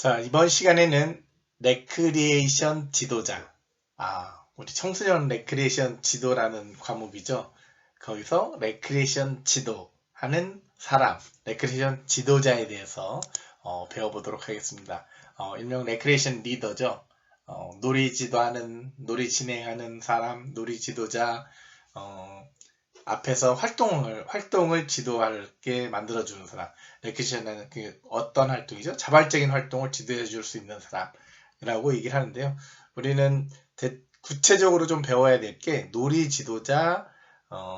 자, 이번 시간에는 레크리에이션 지도자. 우리 청소년 레크리에이션 지도라는 과목이죠. 거기서 레크리에이션 지도하는 사람, 레크리에이션 지도자에 대해서 배워보도록 하겠습니다. 일명 레크리에이션 리더죠. 놀이 지도하는, 놀이 진행하는 사람, 놀이 지도자, 앞에서 활동을 지도하게 만들어주는 사람. 레크리에이션은 어떤 활동이죠? 자발적인 활동을 지도해 줄 수 있는 사람이라고 얘기를 하는데요. 우리는 구체적으로 좀 배워야 될 게 놀이 지도자,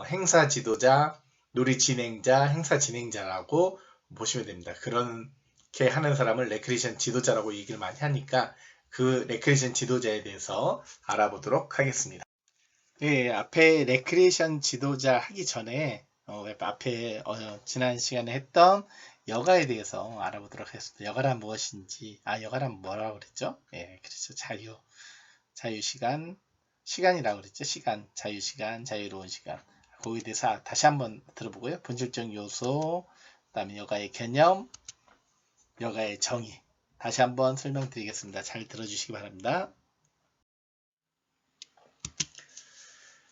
행사 지도자, 놀이 진행자, 행사 진행자라고 보시면 됩니다. 그렇게 하는 사람을 레크리에이션 지도자라고 얘기를 많이 하니까 그 레크리에이션 지도자에 대해서 알아보도록 하겠습니다. 예, 앞에 레크리에이션 지도자 하기 전에 앞에 지난 시간에 했던 여가에 대해서 알아보도록 하겠습니다. 여가란 무엇인지, 여가란 뭐라고 그랬죠? 예, 그렇죠. 자유시간, 시간이라고 그랬죠. 시간, 자유시간, 자유로운 시간. 거기에 대해서 다시 한번 들어보고요. 본질적 요소, 그 다음에 여가의 개념, 여가의 정의. 다시 한번 설명드리겠습니다. 잘 들어주시기 바랍니다.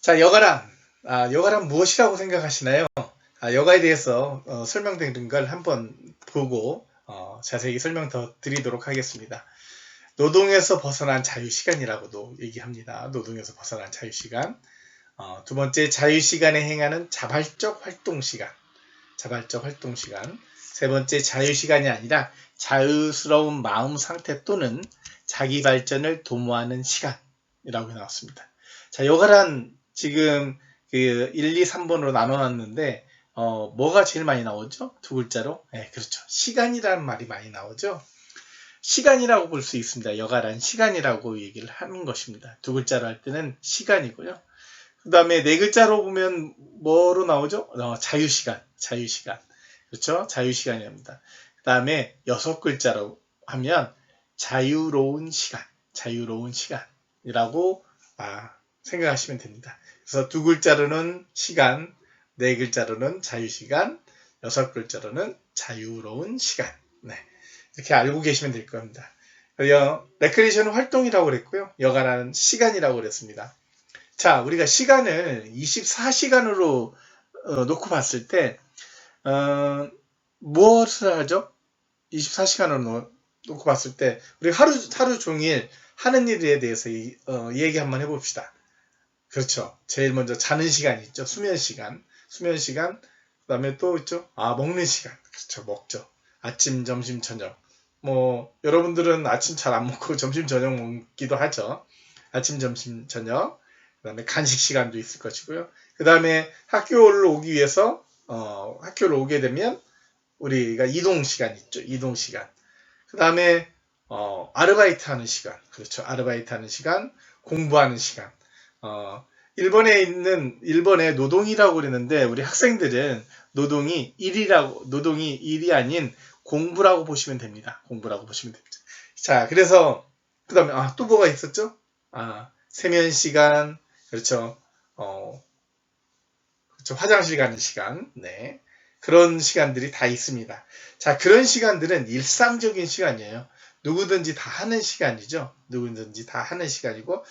자, 여가란 무엇이라고 생각하시나요? 여가에 대해서 설명드린 걸 한번 보고 자세히 설명 더 드리도록 하겠습니다. 노동에서 벗어난 자유시간이라고도 얘기합니다. 노동에서 벗어난 자유시간. 두 번째, 자유시간에 행하는 자발적 활동시간. 세 번째, 자유시간이 아니라 자유스러운 마음 상태 또는 자기 발전을 도모하는 시간이라고 나왔습니다. 자, 여가란 지금 1, 2, 3번으로 나눠놨는데 뭐가 제일 많이 나오죠? 두 글자로? 네, 그렇죠. 시간이라는 말이 많이 나오죠. 시간이라고 볼 수 있습니다. 여가란 시간이라고 얘기를 하는 것입니다. 두 글자로 할 때는 시간이고요. 그 다음에 네 글자로 보면 뭐로 나오죠? 자유시간. 그렇죠? 자유시간입니다. 그 다음에 여섯 글자로 하면 자유로운 시간이라고 생각하시면 됩니다. 그래서 두 글자로는 시간, 네 글자로는 자유시간, 여섯 글자로는 자유로운 시간. 네, 이렇게 알고 계시면 될 겁니다. 레크리에이션은 활동이라고 그랬고요. 여가라는 시간이라고 그랬습니다. 자, 우리가 시간을 24시간으로 놓고 봤을 때 무엇을 하죠? 24시간으로 놓고 봤을 때 우리 하루 종일 하는 일에 대해서 얘기 한번 해봅시다. 그렇죠. 제일 먼저 자는 시간이 있죠. 수면 시간. 그 다음에 또 있죠. 먹는 시간. 그렇죠. 먹죠. 아침, 점심, 저녁. 여러분들은 아침 잘 안 먹고 점심, 저녁 먹기도 하죠. 아침, 점심, 저녁. 그 다음에 간식 시간도 있을 것이고요. 그 다음에 학교를 오기 위해서, 학교를 오게 되면 우리가 이동 시간 있죠. 이동 시간. 그 다음에, 아르바이트 하는 시간. 그렇죠. 아르바이트 하는 시간. 공부하는 시간. 일본에 노동이라고 그러는데 우리 학생들은 노동이 일이 아닌 공부라고 보시면 됩니다. 자, 그래서 그 다음에 또 뭐가 있었죠? 세면 시간, 그렇죠. 그렇죠. 화장실 가는 시간, 네, 그런 시간들이 다 있습니다. 자, 그런 시간들은 일상적인 시간이에요. 누구든지 다 하는 시간이죠. 시간이고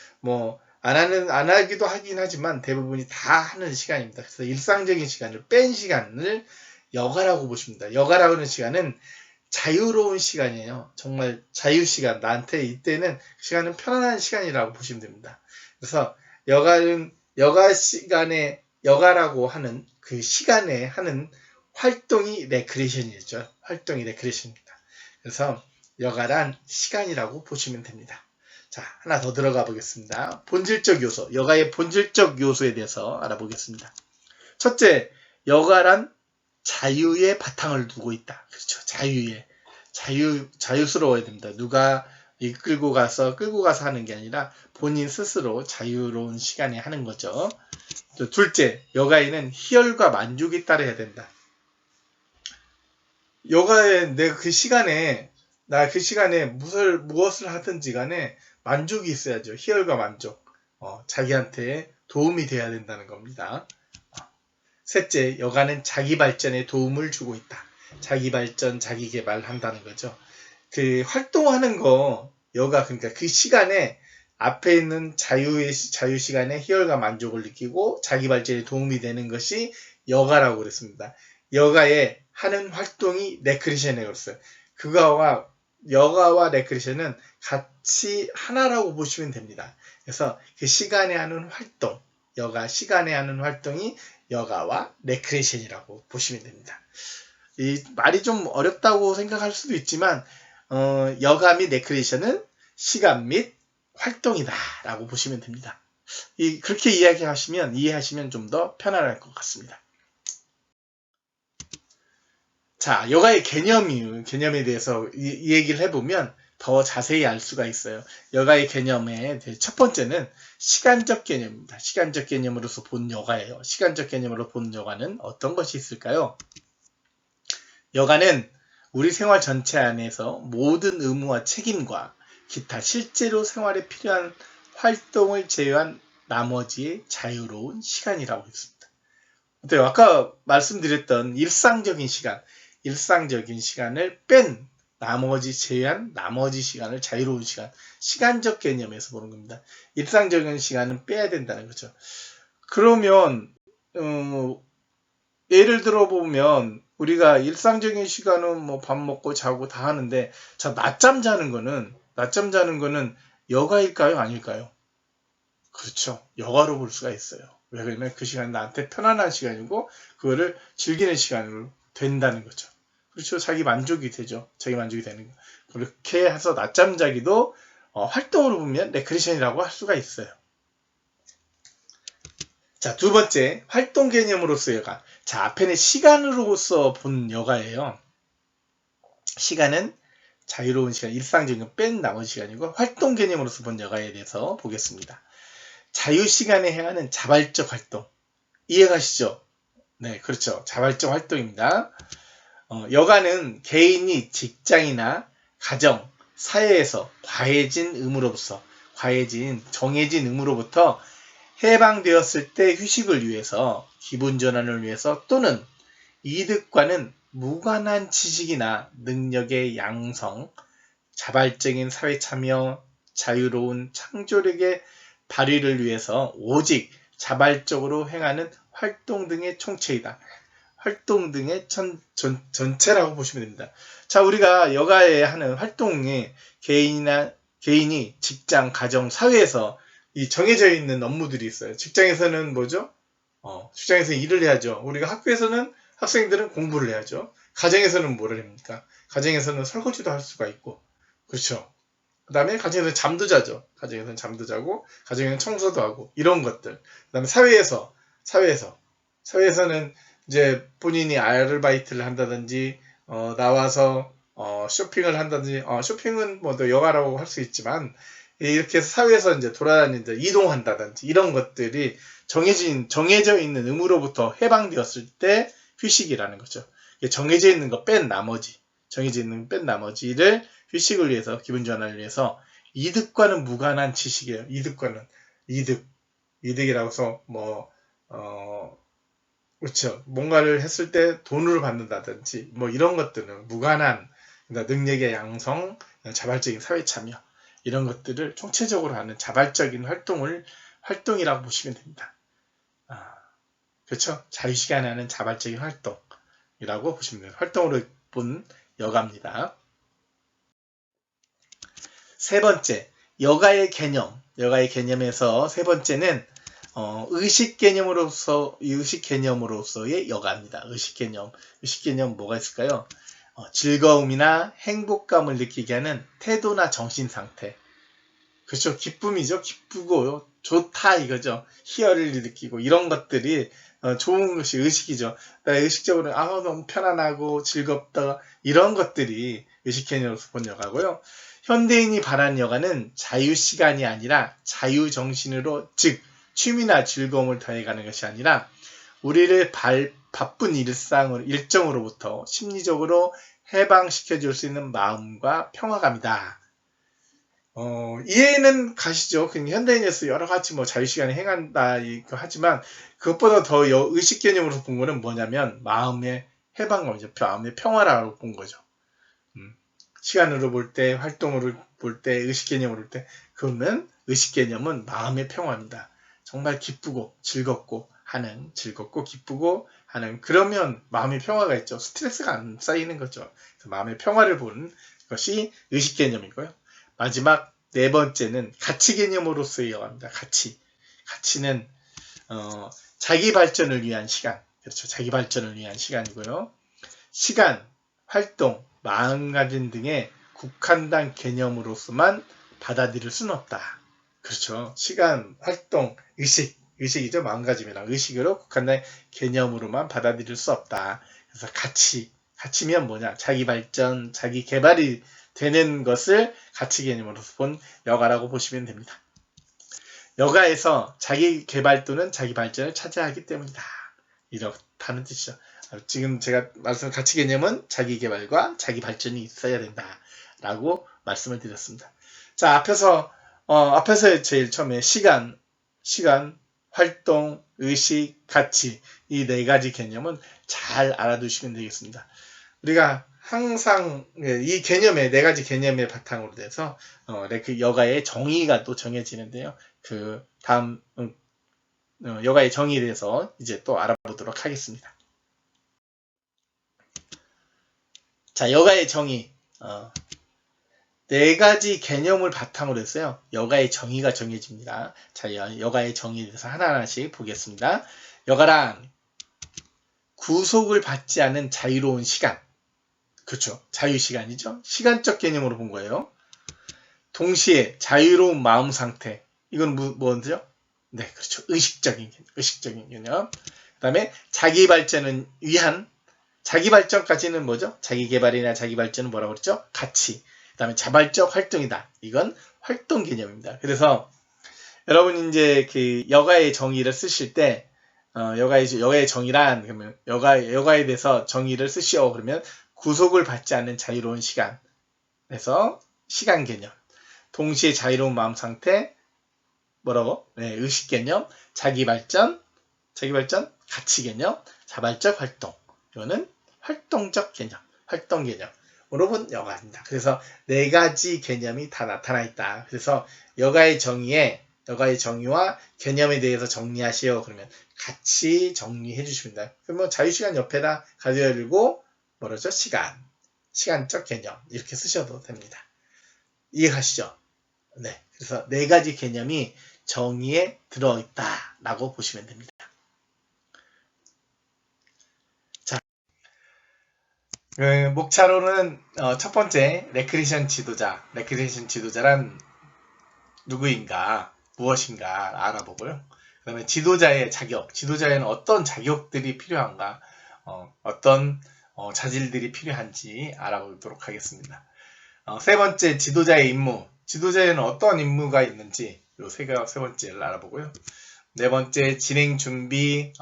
안 하기도 하긴 하지만 대부분이 다 하는 시간입니다. 그래서 일상적인 시간을 뺀 시간을 여가라고 보십니다. 여가라고 하는 시간은 자유로운 시간이에요. 정말 자유시간. 나한테 이때는 시간은 편안한 시간이라고 보시면 됩니다. 그래서 여가라고 하는 그 시간에 하는 활동이 레크리에이션이죠. 그래서 여가란 시간이라고 보시면 됩니다. 자, 하나 더 들어가 보겠습니다. 본질적 요소, 여가의 본질적 요소에 대해서 알아보겠습니다. 첫째, 여가란 자유의 바탕을 두고 있다. 그렇죠. 자유스러워야 됩니다. 누가 끌고 가서 하는 게 아니라 본인 스스로 자유로운 시간에 하는 거죠. 둘째, 여가에는 희열과 만족이 따라야 된다. 여가에 내가 그 시간에 무엇을 하든지 간에 만족이 있어야죠. 희열과 만족. 자기한테 도움이 돼야 된다는 겁니다. 셋째, 여가는 자기 발전에 도움을 주고 있다. 자기 발전, 자기 개발한다는 거죠. 그 활동하는 거, 여가, 그러니까 그 시간에 앞에 있는 자유 시간에 희열과 만족을 느끼고 자기 발전에 도움이 되는 것이 여가라고 그랬습니다. 여가에 하는 활동이 레크리에이션이라고 그랬어요. 그거와 여가와 레크리에이션은 같이 하나라고 보시면 됩니다. 그래서 그 시간에 하는 활동, 여가 시간에 하는 활동이 여가와 레크리에이션이라고 보시면 됩니다. 이 말이 좀 어렵다고 생각할 수도 있지만 여가 및 레크리에이션은 시간 및 활동이다 라고 보시면 됩니다. 그렇게 이해하시면 좀 더 편안할 것 같습니다. 자, 여가의 개념에 대해서 이 얘기를 해보면 더 자세히 알 수가 있어요. 여가의 개념의 첫 번째는 시간적 개념입니다. 시간적 개념으로서 본 여가예요. 시간적 개념으로 본 여가는 어떤 것이 있을까요? 여가는 우리 생활 전체 안에서 모든 의무와 책임과 기타 실제로 생활에 필요한 활동을 제외한 나머지의 자유로운 시간이라고 했습니다. 어때요? 아까 말씀드렸던 일상적인 시간을 뺀 제외한 나머지 시간을 자유로운 시간적 개념에서 보는 겁니다. 일상적인 시간은 빼야 된다는 거죠. 그러면 예를 들어 보면 우리가 일상적인 시간은 뭐 밥 먹고 자고 다 하는데, 자, 낮잠 자는 거는 여가일까요? 아닐까요? 그렇죠. 여가로 볼 수가 있어요. 왜 그러면 그 시간은 나한테 편안한 시간이고 그거를 즐기는 시간으로 된다는 거죠. 그렇죠. 자기 만족이 되죠. 자기 만족이 되는 거. 그렇게 해서 낮잠 자기도 활동으로 보면 레크리에이션이라고 할 수가 있어요. 자, 두 번째, 활동 개념으로서 여가. 자, 앞에는 시간으로서 본 여가예요. 시간은 자유로운 시간, 일상적인 뺀 나머지 시간이고, 활동 개념으로서 본 여가에 대해서 보겠습니다. 자유시간에 행하는 자발적 활동. 이해가시죠? 네, 그렇죠. 자발적 활동입니다. 여가는 개인이 직장이나 가정, 사회에서 정해진 의무로부터 해방되었을 때 휴식을 위해서, 기분 전환을 위해서 또는 이득과는 무관한 지식이나 능력의 양성, 자발적인 사회 참여, 자유로운 창조력의 발휘를 위해서 오직 자발적으로 행하는 활동 등의 총체이다. 활동 등의 전체라고 보시면 됩니다. 자, 우리가 여가에 하는 활동이 개인이 직장, 가정, 사회에서 이 정해져 있는 업무들이 있어요. 직장에서는 뭐죠? 직장에서 일을 해야죠. 우리가 학교에서는 학생들은 공부를 해야죠. 가정에서는 뭐를 합니까? 가정에서는 설거지도 할 수가 있고, 그렇죠. 그 다음에 가정에서는 잠도 자죠. 가정에서는 잠도 자고, 가정에서는 청소도 하고, 이런 것들. 그 다음에 사회에서는 이제 본인이 아르바이트를 한다든지, 나와서, 쇼핑을 한다든지, 쇼핑은 뭐 또 여가라고 할 수 있지만, 이렇게 사회에서 이제 돌아다니면서 이동한다든지, 이런 것들이 정해져 있는 의무로부터 해방되었을 때 휴식이라는 거죠. 정해져 있는 거 뺀 나머지를 휴식을 위해서, 기분 전환을 위해서 이득과는 무관한 지식이에요. 이득이라고 해서 그렇죠. 뭔가를 했을 때 돈을 받는다든지 뭐 이런 것들은 무관한, 그러니까 능력의 양성, 자발적인 사회 참여, 이런 것들을 총체적으로 하는 자발적인 활동이라고 보시면 됩니다. 그렇죠. 자유시간에 하는 자발적인 활동이라고 보시면 됩니다. 활동으로 본 여가입니다. 세 번째, 여가의 개념에서 세 번째는 의식 개념으로서의 여가입니다. 의식 개념 뭐가 있을까요? 즐거움이나 행복감을 느끼게 하는 태도나 정신 상태. 그렇죠. 기쁨이죠. 기쁘고 좋다 이거죠. 희열을 느끼고 이런 것들이 좋은 것이 의식이죠. 의식적으로 너무 편안하고 즐겁다, 이런 것들이 의식 개념으로서 본 여가고요. 현대인이 바라는 여가는 자유시간이 아니라 자유정신으로, 즉 취미나 즐거움을 더해가는 것이 아니라 우리를 바쁜 일정으로부터 심리적으로 해방시켜줄 수 있는 마음과 평화감이다. 이해는 가시죠? 현대인에서 여러 가지 자유시간에 행한다 하지만 그것보다 더 의식 개념으로 본 거는 뭐냐면 마음의 해방감이죠. 마음의 평화라고 본 거죠. 시간으로 볼 때, 활동으로 볼 때, 의식 개념으로 볼 때, 그러면 의식 개념은 마음의 평화입니다. 정말 기쁘고 즐겁고 기쁘고 하는, 그러면 마음의 평화가 있죠. 스트레스가 안 쌓이는 거죠. 그래서 마음의 평화를 보는 것이 의식 개념이고요. 마지막 네 번째는 가치 개념으로서 이어갑니다. 가치는 자기 발전을 위한 시간. 그렇죠. 자기 발전을 위한 시간이고요. 시간, 활동, 마음가짐 등의 국한된 개념으로서만 받아들일 수는 없다. 그렇죠. 시간, 활동, 의식이죠. 마음가짐이랑 의식으로 국한된 개념으로만 받아들일 수 없다. 그래서 가치면 뭐냐? 자기 발전, 자기 개발이 되는 것을 가치 개념으로서 본 여가라고 보시면 됩니다. 여가에서 자기 개발 또는 자기 발전을 차지하기 때문이다. 이렇다는 뜻이죠. 지금 제가 말씀한 가치 개념은 자기 개발과 자기 발전이 있어야 된다라고 말씀을 드렸습니다. 자, 앞에서 제일 처음에 시간, 활동, 의식, 가치 이 네 가지 개념은 잘 알아두시면 되겠습니다. 우리가 항상 이 개념의 네 가지 개념의 바탕으로 돼서 그 여가의 정의가 또 정해지는데요. 그 다음 여가의 정의에 대해서 이제 또 알아보도록 하겠습니다. 자, 여가의 정의 네 가지 개념을 바탕으로 해서요. 여가의 정의가 정해집니다. 자, 여가의 정의에 대해서 하나하나씩 보겠습니다. 여가란 구속을 받지 않은 자유로운 시간. 그렇죠. 자유시간이죠. 시간적 개념으로 본 거예요. 동시에 자유로운 마음 상태. 이건 뭐죠? 네, 그렇죠. 의식적인 개념. 그 다음에 자기 발전은 위한, 자기 발전까지는 뭐죠? 자기 개발이나 자기 발전은 뭐라고 그랬죠? 가치. 그 다음에 자발적 활동이다. 이건 활동 개념입니다. 그래서 여러분 이제 그 여가의 정의를 쓰실 때 여가의 정의란 그러면 여가에 대해서 정의를 쓰시오. 그러면 구속을 받지 않는 자유로운 시간에서 시간 개념, 동시에 자유로운 마음 상태, 뭐라고? 네, 의식 개념, 자기 발전, 가치 개념, 자발적 활동. 이거는 활동적 개념, 활동 개념으로 본 여가입니다. 그래서 네 가지 개념이 다 나타나 있다. 그래서 여가의 정의와 개념에 대해서 정리하시오. 그러면 같이 정리해 주십니다. 그러면 자유시간 옆에다 가져들고 뭐라죠? 시간적 개념 이렇게 쓰셔도 됩니다. 이해가시죠? 네, 그래서 네 가지 개념이 정의에 들어있다라고 보시면 됩니다. 자, 목차로는 첫 번째 레크리에이션 지도자란 누구인가, 무엇인가 알아보고요. 그 다음에 지도자에는 어떤 자격들이 필요한가, 어떤 자질들이 필요한지 알아보도록 하겠습니다. 세 번째 지도자의 임무, 지도자에는 어떤 임무가 있는지 세 번째를 알아보고요. 네 번째 진행 준비,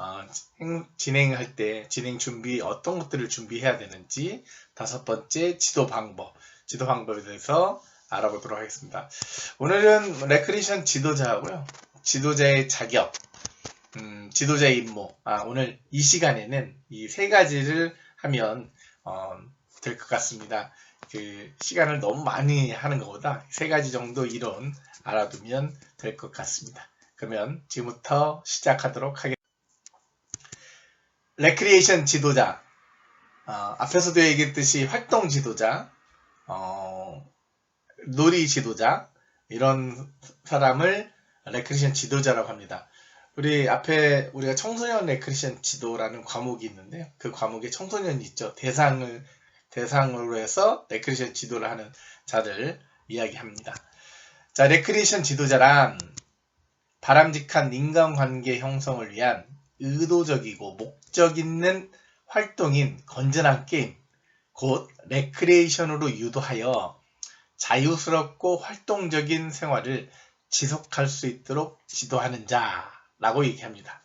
진행할 때 진행 준비 어떤 것들을 준비해야 되는지. 다섯 번째 지도 방법에 대해서 알아보도록 하겠습니다. 오늘은 레크리에이션 지도자하고요. 지도자의 자격, 지도자의 임무. 오늘 이 시간에는 이 세 가지를 하면 될 것 같습니다. 그 시간을 너무 많이 하는 것보다 세 가지 정도 이론 알아두면 될 것 같습니다. 그러면 지금부터 시작하도록 하겠습니다. 레크리에이션 지도자, 앞에서도 얘기했듯이 활동 지도자, 놀이 지도자, 이런 사람을 레크리에이션 지도자라고 합니다. 우리가 청소년 레크리에이션 지도라는 과목이 있는데요. 그 과목에 청소년이 있죠. 대상으로 해서 레크리에이션 지도를 하는 자들 이야기합니다. 자, 레크리에이션 지도자란 바람직한 인간관계 형성을 위한 의도적이고 목적 있는 활동인 건전한 게임, 곧 레크리에이션으로 유도하여 자유스럽고 활동적인 생활을 지속할 수 있도록 지도하는 자라고 얘기합니다.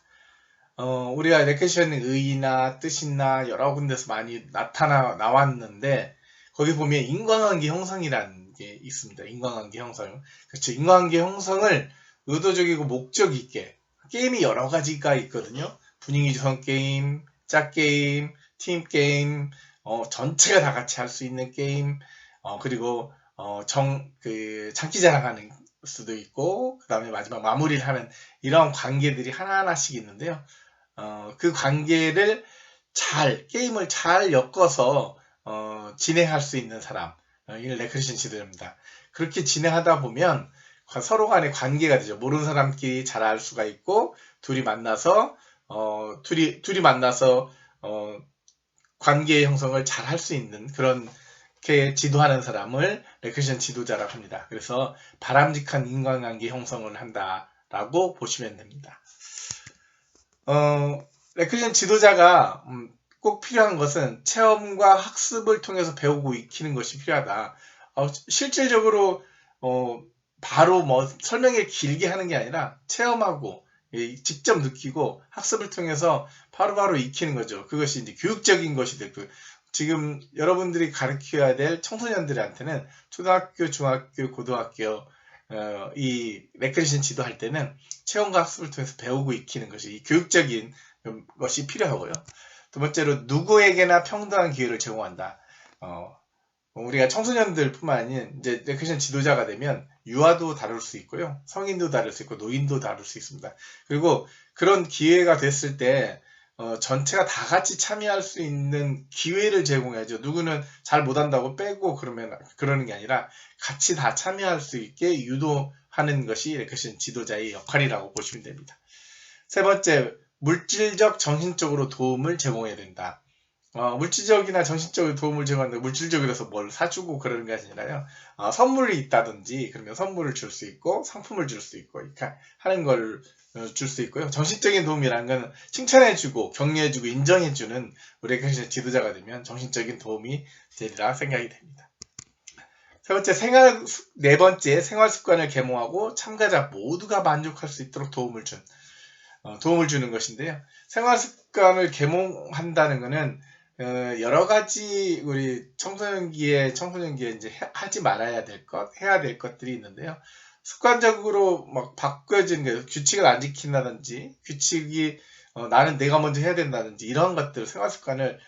우리가 레크리에이션의 의의나 뜻이나 여러 군데서 많이 나왔는데 거기 보면 인간관계 형성이라는 게 있습니다. 인간관계 형성. 그렇죠. 인간관계 형성을 의도적이고 목적 있게, 게임이 여러 가지가 있거든요. 분위기 조성 게임, 짝 게임, 팀 게임, 전체가 다 같이 할 수 있는 게임, 그리고 장기자랑하는 수도 있고, 그 다음에 마지막 마무리를 하는 이런 관계들이 하나하나씩 있는데요. 그 관계를 게임을 잘 엮어서 진행할 수 있는 사람, 이걸 레크리에이션 지도자입니다. 그렇게 진행하다 보면 서로 간의 관계가 되죠. 모르는 사람끼리 잘 알 수가 있고, 둘이 만나서 관계 형성을 잘 할 수 있는 그렇게 지도하는 사람을 레크리에이션 지도자라고 합니다. 그래서 바람직한 인간관계 형성을 한다라고 보시면 됩니다. 레크리에이션 지도자가 꼭 필요한 것은 체험과 학습을 통해서 배우고 익히는 것이 필요하다. 실질적으로 바로 설명을 길게 하는 게 아니라 체험하고 직접 느끼고 학습을 통해서 바로바로 익히는 거죠. 그것이 이제 교육적인 것이 되고, 지금 여러분들이 가르쳐야 될 청소년들한테는 초등학교, 중학교, 고등학교 이 레크리에이션 지도할 때는 체험과 학습을 통해서 배우고 익히는 것이 교육적인 것이 필요하고요. 두 번째로 누구에게나 평등한 기회를 제공한다. 우리가 청소년들 뿐만 아닌 이제 레크리에이션 지도자가 되면 유아도 다룰 수 있고요. 성인도 다룰 수 있고 노인도 다룰 수 있습니다. 그리고 그런 기회가 됐을 때 전체가 다 같이 참여할 수 있는 기회를 제공해야죠. 누구는 잘 못한다고 빼고 그러는 게 아니라 같이 다 참여할 수 있게 유도하는 것이 레크리에이션 지도자의 역할이라고 보시면 됩니다. 세 번째, 물질적, 정신적으로 도움을 제공해야 된다. 물질적이나 정신적으로 도움을 제공한다. 물질적이라서 뭘 사주고 그러는 게 아니라요. 선물이 있다든지 그러면 선물을 줄 수 있고 상품을 줄 수 있고 이렇게 하는 걸 줄 수 있고요. 정신적인 도움이라는 건 칭찬해주고 격려해주고 인정해주는 우리 레크리에이션 지도자가 되면 정신적인 도움이 되리라 생각이 됩니다. 네 번째, 생활 습관을 계몽하고 참가자 모두가 만족할 수 있도록 도움을 주는 것인데요. 생활 습관을 계몽한다는 것은 여러 가지 우리 청소년기에 이제 하지 말아야 될 해야 될 것들이 있는데요. 습관적으로 막 바꿔지는 게 규칙을 안 지킨다든지 규칙이 나는 내가 먼저 해야 된다든지 이런 것들 생활 습관을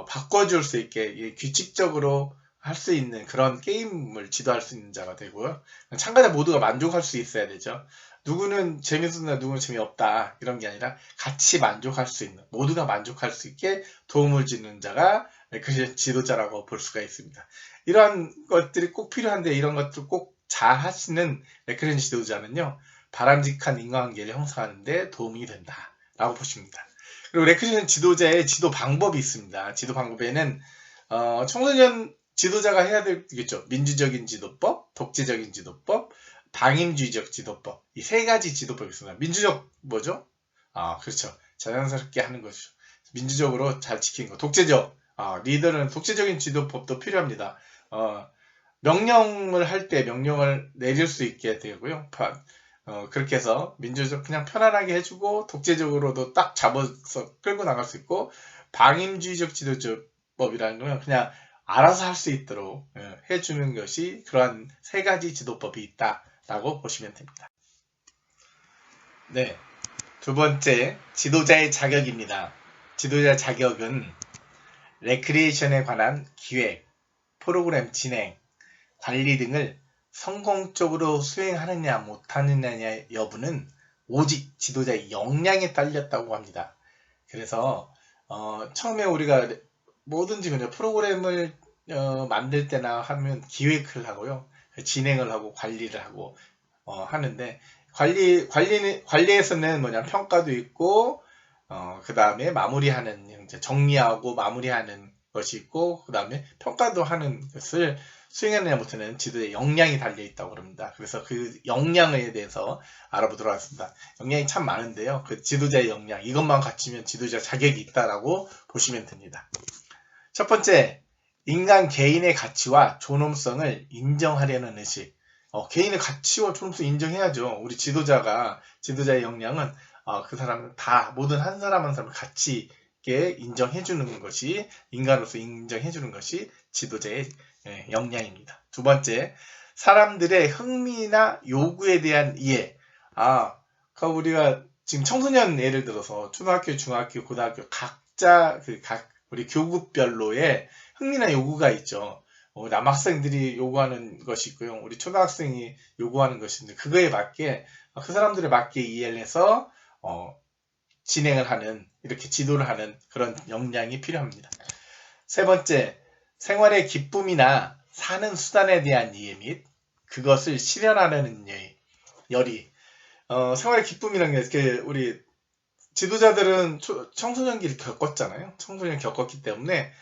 바꿔줄 수 있게 규칙적으로 할 수 있는 그런 게임을 지도할 수 있는 자가 되고요. 참가자 모두가 만족할 수 있어야 되죠. 누구는 재밌었나 누구는 재미없다 이런 게 아니라 같이 만족할 수 있는, 모두가 만족할 수 있게 도움을 주는 자가 레크리에이션 지도자라고 볼 수가 있습니다. 이러한 것들이 꼭 필요한데 이런 것들 꼭 잘 하시는 레크리에이션 지도자는요, 바람직한 인간관계를 형성하는 데 도움이 된다라고 보십니다. 그리고 레크리에이션 지도자의 지도 방법이 있습니다. 지도 방법에는 청소년 지도자가 해야 되겠죠. 민주적인 지도법, 독재적인 지도법, 방임주의적 지도법, 이 세 가지 지도법이 있습니다. 민주적 뭐죠? 그렇죠. 자연스럽게 하는 것이죠. 민주적으로 잘 지키는 것. 독재적, 리더는 독재적인 지도법도 필요합니다. 명령을 할 때 명령을 내릴 수 있게 되고요. 그렇게 해서 민주적 그냥 편안하게 해주고 독재적으로도 딱 잡아서 끌고 나갈 수 있고, 방임주의적 지도법이라는 건 그냥 알아서 할 수 있도록 해주는 것이 그러한 세 가지 지도법이 있다라고 보시면 됩니다. 네, 두 번째, 지도자의 자격입니다. 지도자 자격은 레크리에이션에 관한 기획, 프로그램 진행, 관리 등을 성공적으로 수행하느냐 못하느냐 여부는 오직 지도자의 역량에 딸렸다고 합니다. 그래서 처음에 우리가 뭐든지 그냥 프로그램을 만들 때나 하면 기획을 하고요, 진행을 하고 관리를 하고 하는데, 관리에서는 뭐냐, 평가도 있고 그 다음에 마무리하는, 정리하고 마무리하는 것이 있고, 그 다음에 평가도 하는 것을 수행하느냐 못하는 지도자의 역량이 달려 있다고 합니다. 그래서 그 역량에 대해서 알아보도록 하겠습니다. 역량이 참 많은데요, 그 지도자의 역량, 이것만 갖추면 지도자 자격이 있다라고 보시면 됩니다. 첫 번째, 인간 개인의 가치와 존엄성을 인정하려는 의식. 개인의 가치와 존엄성 인정해야죠. 우리 지도자의 역량은 그 사람은 다, 모든 한 사람 한 사람을 가치 있게 인정해주는 것이, 인간으로서 인정해주는 것이 지도자의 역량입니다. 두 번째, 사람들의 흥미나 요구에 대한 이해. 우리가 지금 청소년 예를 들어서 초등학교, 중학교, 고등학교 각자 우리 교급별로의 흥미나 요구가 있죠. 남학생들이 요구하는 것이 있고요. 우리 초등학생이 요구하는 것이 있는데 그거에 맞게 그 사람들에 맞게 이해를 해서 진행을 하는 이렇게 지도를 하는 그런 역량이 필요합니다. 세 번째, 생활의 기쁨이나 사는 수단에 대한 이해 및 그것을 실현하려는 열의. 생활의 기쁨이라는 게 우리 지도자들은 청소년기를 겪었잖아요. 청소년 겪었기 때문에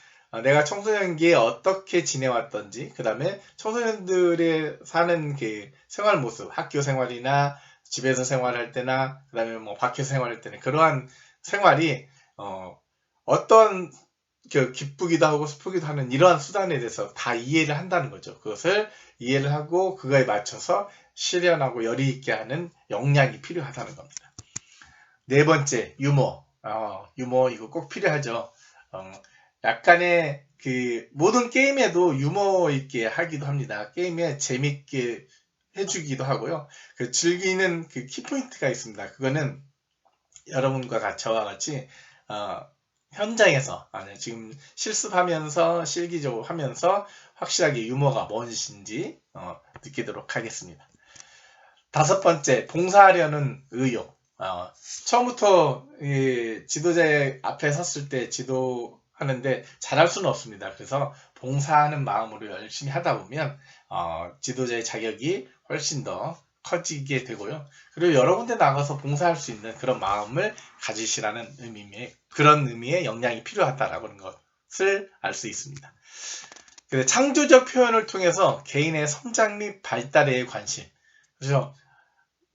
내가 청소년기에 어떻게 지내왔던지, 그 다음에 청소년들의 사는 그 생활 모습, 학교 생활이나 집에서 생활할 때나, 그 다음에 뭐 밖에서 생활할 때는 그러한 생활이 어떤 기쁘기도 하고 슬프기도 하는 이러한 수단에 대해서 다 이해를 한다는 거죠. 그것을 이해를 하고 그거에 맞춰서 실현하고 열의 있게 하는 역량이 필요하다는 겁니다. 네 번째, 유머. 유머 이거 꼭 필요하죠. 약간의 모든 게임에도 유머 있게 하기도 합니다. 게임에 재밌게 해주기도 하고요. 즐기는 키포인트가 있습니다. 그거는 여러분과 저와 같이 현장에서 지금 실습하면서 실기적으로 하면서 확실하게 유머가 무엇인지 느끼도록 하겠습니다. 다섯 번째, 봉사하려는 의욕. 처음부터 지도자의 앞에 섰을 때 지도하는데 잘할 수는 없습니다. 그래서 봉사하는 마음으로 열심히 하다 보면 지도자의 자격이 훨씬 더 커지게 되고요. 그리고 여러 군데 나가서 봉사할 수 있는 그런 마음을 가지시라는 그런 의미의 역량이 필요하다라고 하는 것을 알 수 있습니다. 창조적 표현을 통해서 개인의 성장 및 발달에 관심. 그렇죠?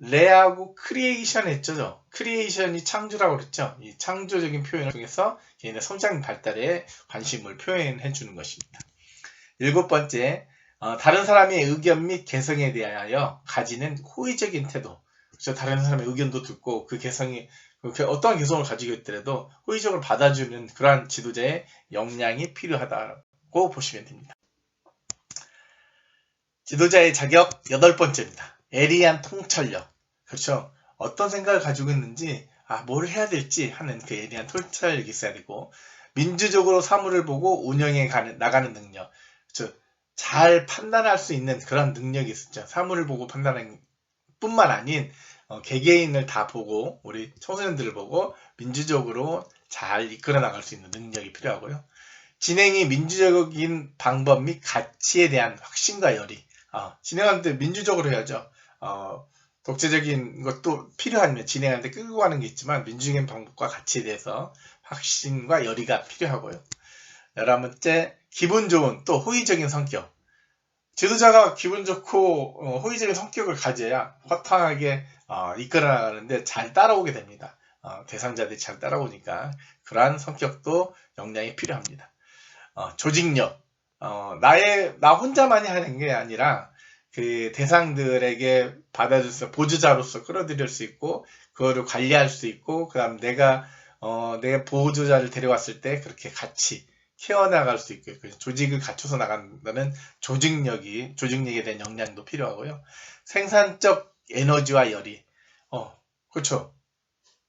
레하고 크리에이션 했죠. 크리에이션이 창조라고 그랬죠. 이 창조적인 표현을 통해서 개인의 성장 및 발달에 관심을 표현해 주는 것입니다. 일곱 번째, 다른 사람의 의견 및 개성에 대하여 가지는 호의적인 태도. 그렇죠? 다른 사람의 의견도 듣고 그 개성이 어떠한 개성을 가지고 있더라도 호의적으로 받아주는 그러한 지도자의 역량이 필요하다고 보시면 됩니다. 지도자의 자격 여덟 번째입니다. 예리한 통찰력. 그렇죠? 어떤 생각을 가지고 있는지, 뭘 해야 될지 하는 그 예리한 통찰력이 있어야 되고, 민주적으로 사물을 보고 운영해 나가는 능력. 그렇죠? 잘 판단할 수 있는 그런 능력이 있었죠. 사물을 보고 판단하는 뿐만 아닌 개개인을 다 보고 우리 청소년들을 보고 민주적으로 잘 이끌어 나갈 수 있는 능력이 필요하고요. 진행이 민주적인 방법 및 가치에 대한 확신과 열의. 진행하는데 민주적으로 해야죠. 독재적인 것도 필요하면 진행하는데 끌고 가는 게 있지만 민주적인 방법과 가치에 대해서 확신과 열의가 필요하고요. 11번째, 기분 좋은 또 호의적인 성격. 지도자가 기분 좋고 호의적인 성격을 가져야 허탕하게 이끌어 나가는데 잘 따라오게 됩니다. 대상자들이 잘 따라오니까 그러한 성격도 역량이 필요합니다. 조직력. 나 혼자만이 하는 게 아니라 그 대상들에게 받아줄 수, 보조자로서 끌어들일 수 있고, 그거를 관리할 수 있고, 그 다음 내가 보조자를 데려왔을 때 그렇게 같이 키워나갈 수 있고, 조직을 갖춰서 나간다는 조직력에 대한 역량도 필요하고요. 생산적 에너지와 열의. 그렇죠.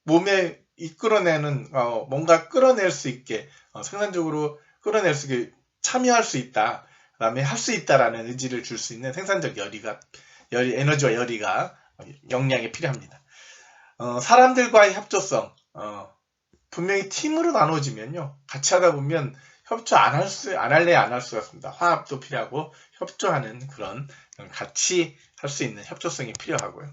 몸에 이끌어내는, 뭔가 끌어낼 수 있게, 생산적으로 끌어낼 수 있게 참여할 수 있다. 그 다음에 할 수 있다라는 의지를 줄 수 있는 생산적 에너지와 열의가 역량이 필요합니다. 사람들과의 협조성. 분명히 팀으로 나눠지면요. 같이 하다 보면 협조 안 할 수가 없습니다. 화합도 필요하고 협조하는 그런 같이 할 수 있는 협조성이 필요하고요.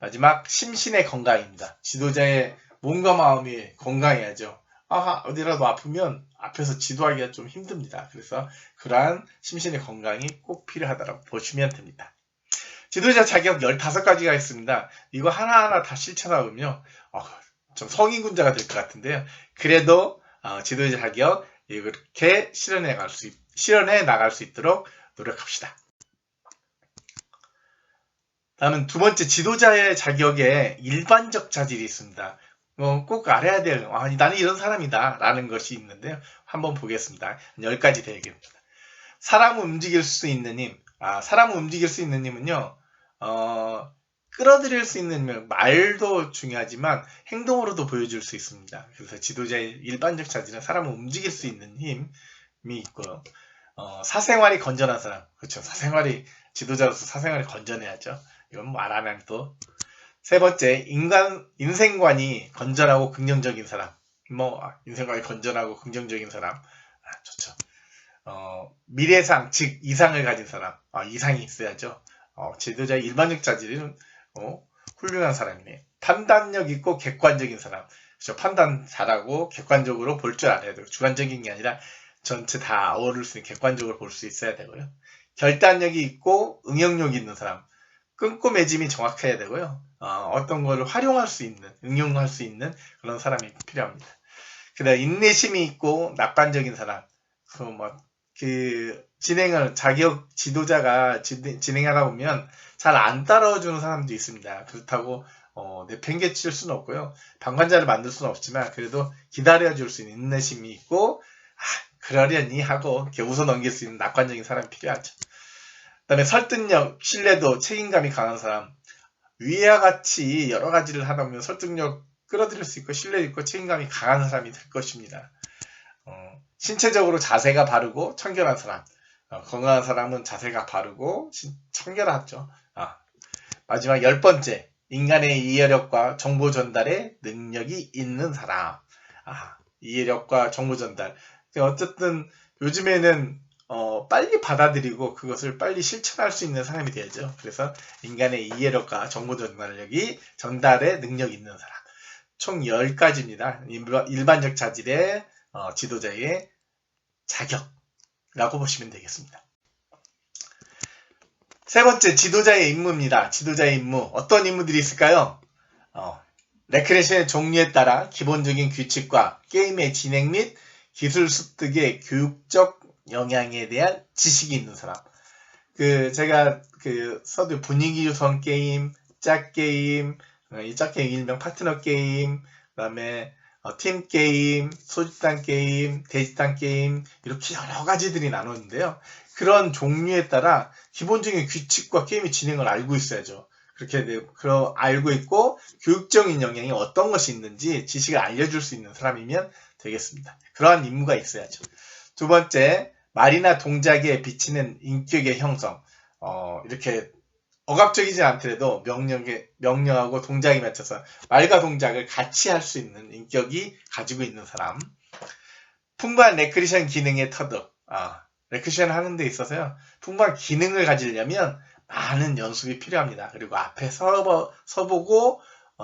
마지막, 심신의 건강입니다. 지도자의 몸과 마음이 건강해야죠. 어디라도 아프면 앞에서 지도하기가 좀 힘듭니다. 그래서 그러한 심신의 건강이 꼭 필요하다고 보시면 됩니다. 지도자 자격 15가지가 있습니다. 이거 하나하나 다 실천하면요. 좀 성인군자가 될 것 같은데요. 그래도 지도자 자격 이렇게 실현해 나갈 수 있도록 노력합시다. 다음은 두 번째, 지도자의 자격에 일반적 자질이 있습니다. 꼭 알아야 될, 나는 이런 사람이다 라는 것이 있는데요. 한번 보겠습니다. 10가지 되겠습니다. 사람을 움직일 수 있는 힘. 사람을 움직일 수 있는 힘은요, 끌어들일 수 있는 말도 중요하지만 행동으로도 보여줄 수 있습니다. 그래서 지도자의 일반적 자질은 사람을 움직일 수 있는 힘이 있고요. 사생활이 건전한 사람. 그렇죠. 지도자로서 사생활이 건전해야죠. 이건 말 안 하면 또. 세 번째, 인생관이 건전하고 긍정적인 사람. 인생관이 건전하고 긍정적인 사람. 좋죠. 미래상, 즉, 이상을 가진 사람. 이상이 있어야죠. 지도자의 일반적 자질은, 훌륭한 사람이네. 판단력 있고 객관적인 사람. 그렇죠. 판단 잘하고 객관적으로 볼 줄 알아야 되고, 주관적인 게 아니라 전체 다 어우를 수 있는 객관적으로 볼 수 있어야 되고요. 결단력이 있고 응용력이 있는 사람. 끈꼬매짐이 정확해야 되고요. 어떤 거를 활용할 수 있는, 응용할 수 있는 그런 사람이 필요합니다. 그다음 인내심이 있고 낙관적인 사람. 지도자가 진행하다 보면 잘 안 따라와주는 사람도 있습니다. 그렇다고 내팽개칠 수는 없고요. 방관자를 만들 수는 없지만 그래도 기다려줄 수 있는 인내심이 있고 그러려니 하고 이렇게 웃어넘길 수 있는 낙관적인 사람이 필요하죠. 그 다음에 설득력, 신뢰도, 책임감이 강한 사람. 위와 같이 여러 가지를 하다 보면 설득력 끌어들일 수 있고 신뢰 있고 책임감이 강한 사람이 될 것입니다. 신체적으로 자세가 바르고 청결한 사람. 건강한 사람은 자세가 바르고 청결하죠. 마지막 10번째. 인간의 이해력과 정보 전달에 능력이 있는 사람. 이해력과 정보 전달. 어쨌든 요즘에는 빨리 받아들이고 그것을 빨리 실천할 수 있는 사람이 되야죠. 그래서 인간의 이해력과 정보 전달에 능력이 있는 사람. 총 10가지입니다. 일반적 자질의 지도자의 자격이라고 보시면 되겠습니다. 세 번째, 지도자의 임무입니다. 지도자의 임무. 어떤 임무들이 있을까요? 레크레이션의 종류에 따라 기본적인 규칙과 게임의 진행 및 기술 습득의 교육적 영향에 대한 지식이 있는 사람. 제가 서두 분위기 조성 게임, 짝 게임, 이 짝 게임 일명 파트너 게임, 그 다음에 팀 게임, 소집단 게임, 대집단 게임, 이렇게 여러 가지들이 나누는데요. 그런 종류에 따라 기본적인 규칙과 게임의 진행을 알고 있어야죠. 그렇게 알고 있고 교육적인 영향이 어떤 것이 있는지 지식을 알려줄 수 있는 사람이면 되겠습니다. 그러한 임무가 있어야죠. 두 번째, 말이나 동작에 비치는 인격의 형성. 이렇게 억압적이지 않더라도 명령하고 동작에 맞춰서 말과 동작을 같이 할 수 있는 인격이 가지고 있는 사람. 풍부한 레크리션 기능의 터득. 레크리션 하는 데 있어서요. 풍부한 기능을 가지려면 많은 연습이 필요합니다. 그리고 앞에 서보고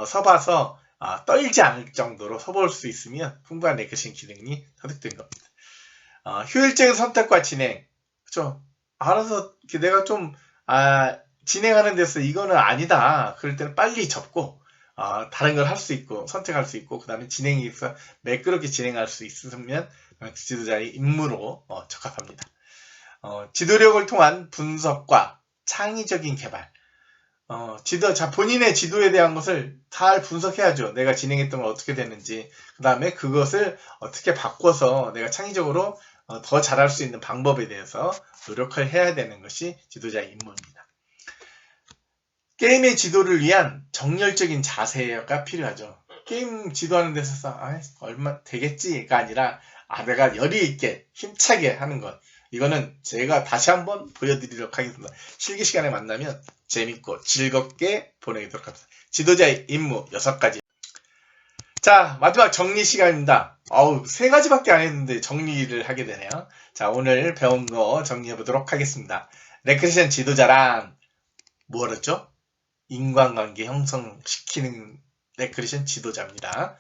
서봐서 떨지 않을 정도로 서볼 수 있으면 풍부한 레크리션 기능이 터득된 겁니다. 효율적인 선택과 진행. 그렇죠? 알아서 내가 좀 진행하는 데서 이거는 아니다. 그럴 때는 빨리 접고 다른 걸 할 수 있고 선택할 수 있고 그 다음에 진행이 있어 매끄럽게 진행할 수 있으면 지도자의 임무로 적합합니다. 지도력을 통한 분석과 창의적인 개발. 본인의 지도에 대한 것을 잘 분석해야죠. 내가 진행했던 건 어떻게 됐는지. 그 다음에 그것을 어떻게 바꿔서 내가 창의적으로 더 잘할 수 있는 방법에 대해서 노력을 해야 되는 것이 지도자의 임무입니다. 게임의 지도를 위한 정열적인 자세가 필요하죠. 게임 지도하는 데서 얼마 되겠지가 아니라 내가 열의 있게 힘차게 하는 것. 이거는 제가 다시 한번 보여드리도록 하겠습니다. 실기 시간에 만나면 재밌고 즐겁게 보내도록 하겠습니다. 지도자의 임무 6가지. 자, 마지막 정리 시간입니다. 3가지밖에 안 했는데 정리를 하게 되네요. 자, 오늘 배운 거 정리해 보도록 하겠습니다. 레크레이션 지도자란 뭐였죠? 인간관계 형성시키는 레크레이션 지도자입니다.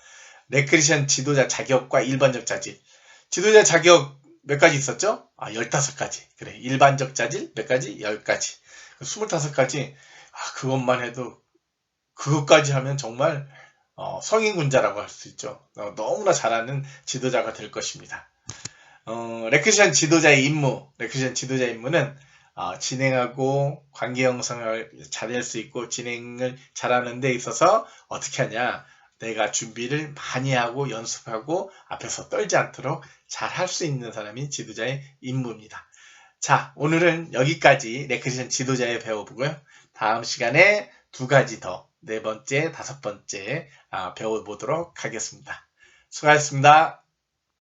레크레이션 지도자 자격과 일반적 자질. 지도자 자격 몇 가지 있었죠? 15가지. 그래. 일반적 자질 몇 가지? 10가지. 25가지. 그것만 해도 그것까지 하면 정말 성인군자라고 할 수 있죠. 너무나 잘하는 지도자가 될 것입니다. 레크레이션 지도자의 임무. 레크레이션 지도자의 임무는 진행하고 관계 형성을 잘할 수 있고 진행을 잘하는 데 있어서 어떻게 하냐. 내가 준비를 많이 하고 연습하고 앞에서 떨지 않도록 잘 할 수 있는 사람이 지도자의 임무입니다. 자, 오늘은 여기까지 레크레이션 지도자에 배워보고요. 다음 시간에 2가지 더, 4번째, 5번째 배워보도록 하겠습니다. 수고하셨습니다.